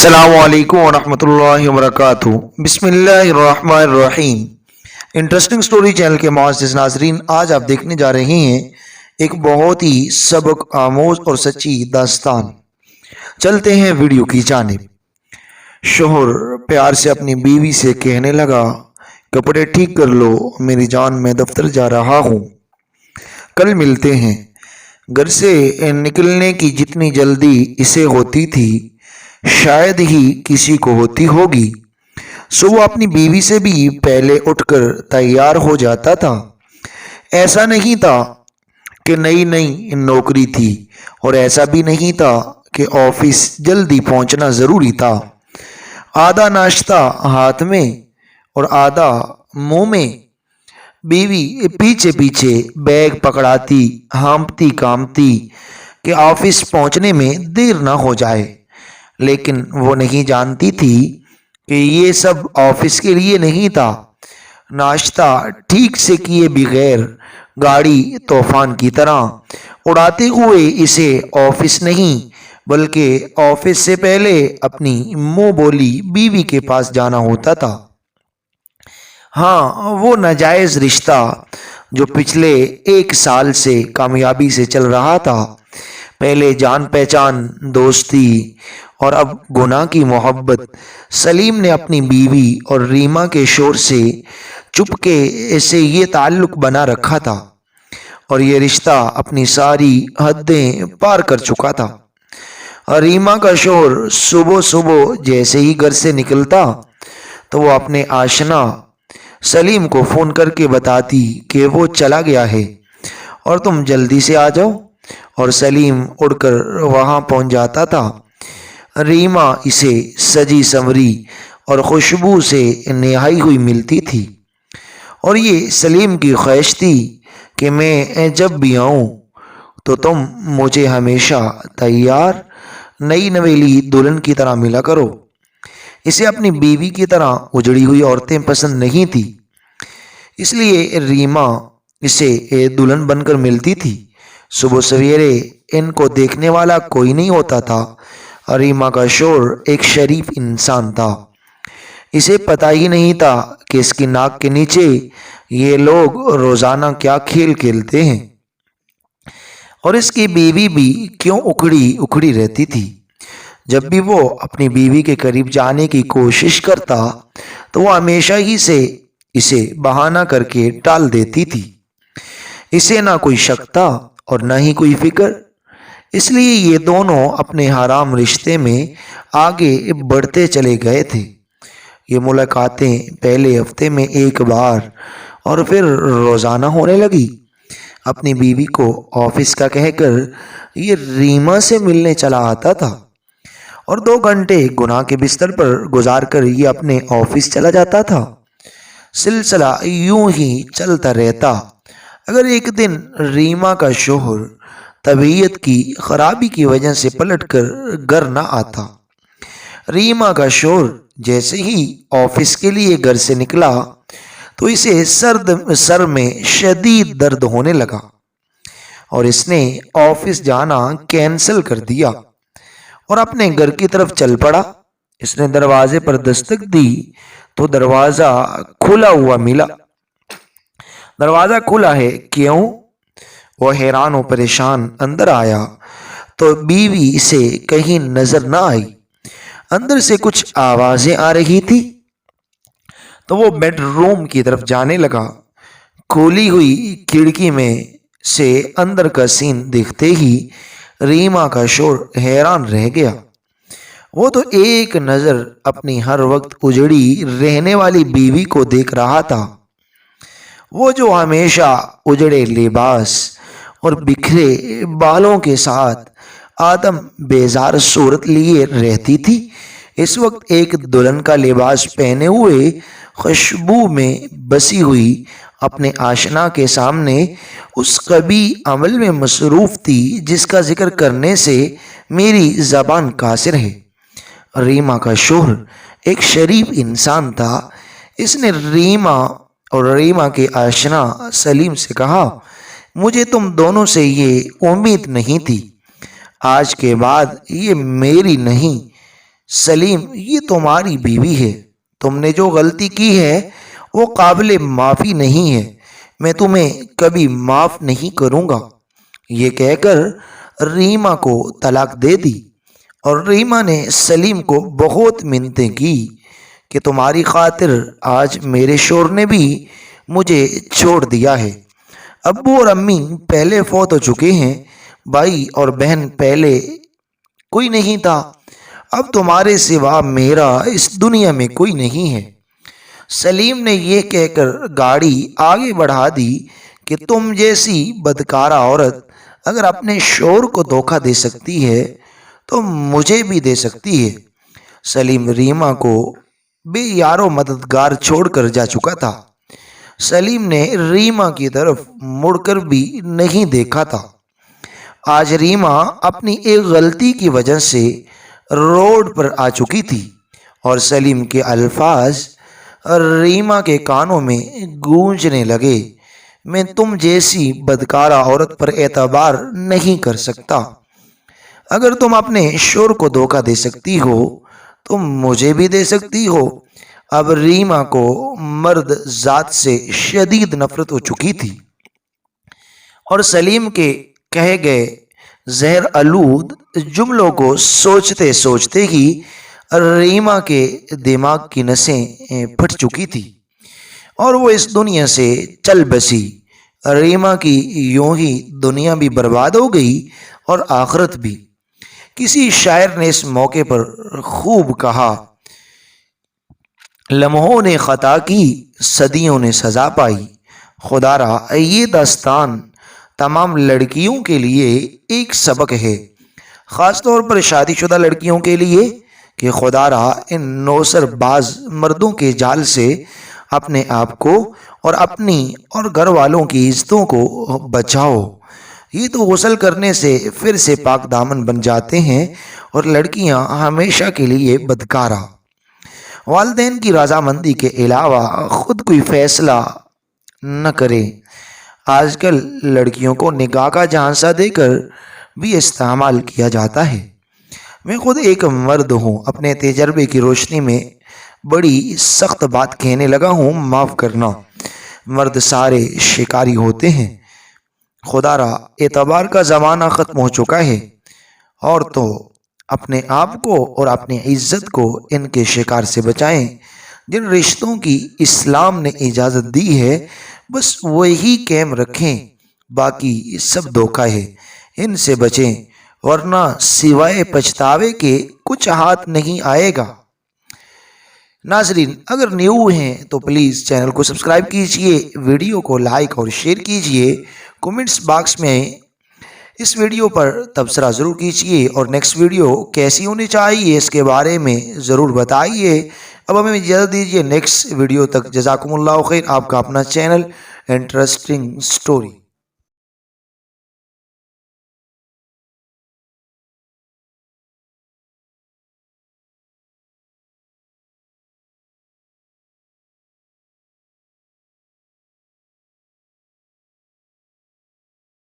السلام علیکم ورحمۃ اللہ وبرکاتہ۔ بسم اللہ الرحمن الرحیم۔ انٹرسٹنگ سٹوری چینل کے معزز ناظرین، آج آپ دیکھنے جا رہے ہیں ایک بہت ہی سبق آموز اور سچی داستان۔ چلتے ہیں ویڈیو کی جانب۔ شوہر پیار سے اپنی بیوی سے کہنے لگا، کپڑے ٹھیک کر لو میری جان، میں دفتر جا رہا ہوں، کل ملتے ہیں۔ گھر سے نکلنے کی جتنی جلدی اسے ہوتی تھی شاید ہی کسی کو ہوتی ہوگی، سو وہ اپنی بیوی سے بھی پہلے اٹھ کر تیار ہو جاتا تھا۔ ایسا نہیں تھا کہ نئی نئی نوکری تھی، اور ایسا بھی نہیں تھا کہ آفس جلدی پہنچنا ضروری تھا۔ آدھا ناشتہ ہاتھ میں اور آدھا منہ میں، بیوی پیچھے پیچھے بیگ پکڑاتی ہانپتی کامتی کہ آفس پہنچنے میں دیر نہ ہو جائے، لیکن وہ نہیں جانتی تھی کہ یہ سب آفس کے لیے نہیں تھا۔ ناشتہ ٹھیک سے کیے بغیر گاڑی طوفان کی طرح اڑاتے ہوئے اسے آفس نہیں بلکہ آفس سے پہلے اپنی منہ بولی بیوی کے پاس جانا ہوتا تھا۔ ہاں، وہ ناجائز رشتہ جو پچھلے 1 سال سے کامیابی سے چل رہا تھا، پہلے جان پہچان دوستی اور اب گناہ کی محبت، سلیم نے اپنی بیوی اور ریما کے شور سے چپکے سے یہ تعلق بنا رکھا تھا، اور یہ رشتہ اپنی ساری حدیں پار کر چکا تھا۔ ریما کا شور صبح صبح جیسے ہی گھر سے نکلتا تو وہ اپنے آشنا سلیم کو فون کر کے بتاتی کہ وہ چلا گیا ہے اور تم جلدی سے آ جاؤ، اور سلیم اڑ کر وہاں پہنچ جاتا تھا۔ ریما اسے سجی سنوری اور خوشبو سے نہائی ہوئی ملتی تھی، اور یہ سلیم کی خواہش تھی کہ میں جب بھی آؤں تو تم مجھے ہمیشہ تیار نئی نویلی دلہن کی طرح ملا کرو۔ اسے اپنی بیوی کی طرح اجڑی ہوئی عورتیں پسند نہیں تھی، اس لیے ریما اسے دلہن بن کر ملتی تھی۔ صبح سویرے ان کو دیکھنے والا کوئی نہیں ہوتا تھا۔ ریما کا شوہر ایک شریف انسان تھا، اسے پتہ ہی نہیں تھا کہ اس کی ناک کے نیچے یہ لوگ روزانہ کیا کھیل کھیلتے ہیں، اور اس کی بیوی بھی کیوں اکھڑی رہتی تھی۔ جب بھی وہ اپنی بیوی کے قریب جانے کی کوشش کرتا تو وہ ہمیشہ ہی سے اسے بہانہ کر کے ٹال دیتی تھی۔ اسے نہ کوئی شک تھا اور نہ ہی کوئی فکر، اس لیے یہ دونوں اپنے حرام رشتے میں آگے بڑھتے چلے گئے تھے۔ یہ ملاقاتیں پہلے ہفتے میں 1 بار اور پھر روزانہ ہونے لگی۔ اپنی بیوی کو آفس کا کہہ کر یہ ریما سے ملنے چلا آتا تھا، اور 2 گھنٹے گناہ کے بستر پر گزار کر یہ اپنے آفس چلا جاتا تھا۔ سلسلہ یوں ہی چلتا رہتا۔ اگر ایک دن ریما کا شوہر طبیعت کی خرابی کی وجہ سے پلٹ کر گھر نہ آتا، ریما کا شوہر جیسے ہی آفس کے لیے گھر سے نکلا تو اسے سر میں شدید درد ہونے لگا، اور اس نے آفس جانا کینسل کر دیا اور اپنے گھر کی طرف چل پڑا۔ اس نے دروازے پر دستک دی تو دروازہ کھلا ہوا ملا۔ دروازہ کھلا ہے کیوں؟ وہ حیران و پریشان اندر آیا تو بیوی سے کہیں نظر نہ آئی۔ اندر سے کچھ آوازیں آ رہی تھی تو وہ بیڈ روم کی طرف جانے لگا۔ کھلی ہوئی کھڑکی میں سے اندر کا سین دیکھتے ہی ریما کا شوہر حیران رہ گیا۔ وہ تو ایک نظر اپنی ہر وقت اجڑی رہنے والی بیوی کو دیکھ رہا تھا، وہ جو ہمیشہ اجڑے لباس اور بکھرے بالوں کے ساتھ آدم بیزار صورت لیے رہتی تھی، اس وقت ایک دلہن کا لباس پہنے ہوئے خوشبو میں بسی ہوئی اپنے آشنا کے سامنے اس قبیح عمل میں مصروف تھی جس کا ذکر کرنے سے میری زبان قاصر ہے۔ ریما کا شوہر ایک شریف انسان تھا۔ اس نے ریما اور ریما کے آشنا سلیم سے کہا، مجھے تم دونوں سے یہ امید نہیں تھی، آج کے بعد یہ میری نہیں سلیم یہ تمہاری بیوی ہے، تم نے جو غلطی کی ہے وہ قابل معافی نہیں ہے، میں تمہیں کبھی معاف نہیں کروں گا۔ یہ کہہ کر ریما کو طلاق دے دی، اور ریما نے سلیم کو بہت منتیں کی کہ تمہاری خاطر آج میرے شوہر نے بھی مجھے چھوڑ دیا ہے۔ ابو اور امی پہلے فوت ہو چکے ہیں، بھائی اور بہن پہلے کوئی نہیں تھا، اب تمہارے سوا میرا اس دنیا میں کوئی نہیں ہے۔ سلیم نے یہ کہہ کر گاڑی آگے بڑھا دی کہ تم جیسی بدکارہ عورت اگر اپنے شوہر کو دھوکہ دے سکتی ہے تو مجھے بھی دے سکتی ہے۔ سلیم ریما کو بے یار و مددگار چھوڑ کر جا چکا تھا۔ سلیم نے ریما کی طرف مڑ کر بھی نہیں دیکھا تھا۔ آج ریما اپنی ایک غلطی کی وجہ سے روڈ پر آ چکی تھی، اور سلیم کے الفاظ ریما کے کانوں میں گونجنے لگے، میں تم جیسی بدکارہ عورت پر اعتبار نہیں کر سکتا۔ اگر تم اپنے شوہر کو دھوکہ دے سکتی ہو تو مجھے بھی دے سکتی ہو۔ اب ریما کو مرد ذات سے شدید نفرت ہو چکی تھی، اور سلیم کے کہے گئے زہر آلود جملوں کو سوچتے سوچتے ہی ریما کے دماغ کی نسیں پھٹ چکی تھی، اور وہ اس دنیا سے چل بسی۔ ریما کی یوں ہی دنیا بھی برباد ہو گئی اور آخرت بھی۔ کسی شاعر نے اس موقع پر خوب کہا، لمحوں نے خطا کی، صدیوں نے سزا پائی۔ خدا را یہ داستان تمام لڑکیوں کے لیے ایک سبق ہے، خاص طور پر شادی شدہ لڑکیوں کے لیے، کہ خدا را ان نوسر باز مردوں کے جال سے اپنے آپ کو اور اپنی اور گھر والوں کی عزتوں کو بچاؤ۔ یہ تو غسل کرنے سے پھر سے پاک دامن بن جاتے ہیں، اور لڑکیاں ہمیشہ کے لیے بدکارہ۔ والدین کی رضامندی کے علاوہ خود کوئی فیصلہ نہ کریں۔ آج کل لڑکیوں کو نکاح کا جھانسا دے کر بھی استعمال کیا جاتا ہے۔ میں خود ایک مرد ہوں، اپنے تجربے کی روشنی میں بڑی سخت بات کہنے لگا ہوں، معاف کرنا۔ مرد سارے شکاری ہوتے ہیں۔ خدا را اعتبار کا زمانہ ختم ہو چکا ہے، اور تو اپنے آپ کو اور اپنی عزت کو ان کے شکار سے بچائیں۔ جن رشتوں کی اسلام نے اجازت دی ہے بس وہی قائم رکھیں، باقی سب دھوکہ ہے، ان سے بچیں، ورنہ سوائے پچھتاوے کے کچھ ہاتھ نہیں آئے گا۔ ناظرین اگر نیو ہیں تو پلیز چینل کو سبسکرائب کیجئے، ویڈیو کو لائک اور شیئر کیجئے، کومنٹس باکس میں اس ویڈیو پر تبصرہ ضرور کیجئے، اور نیکسٹ ویڈیو کیسی ہونی چاہیے اس کے بارے میں ضرور بتائیے۔ اب ہمیں اجازت دیجئے نیکسٹ ویڈیو تک، جزاکم اللہ خیر۔ آپ کا اپنا چینل انٹرسٹنگ سٹوری۔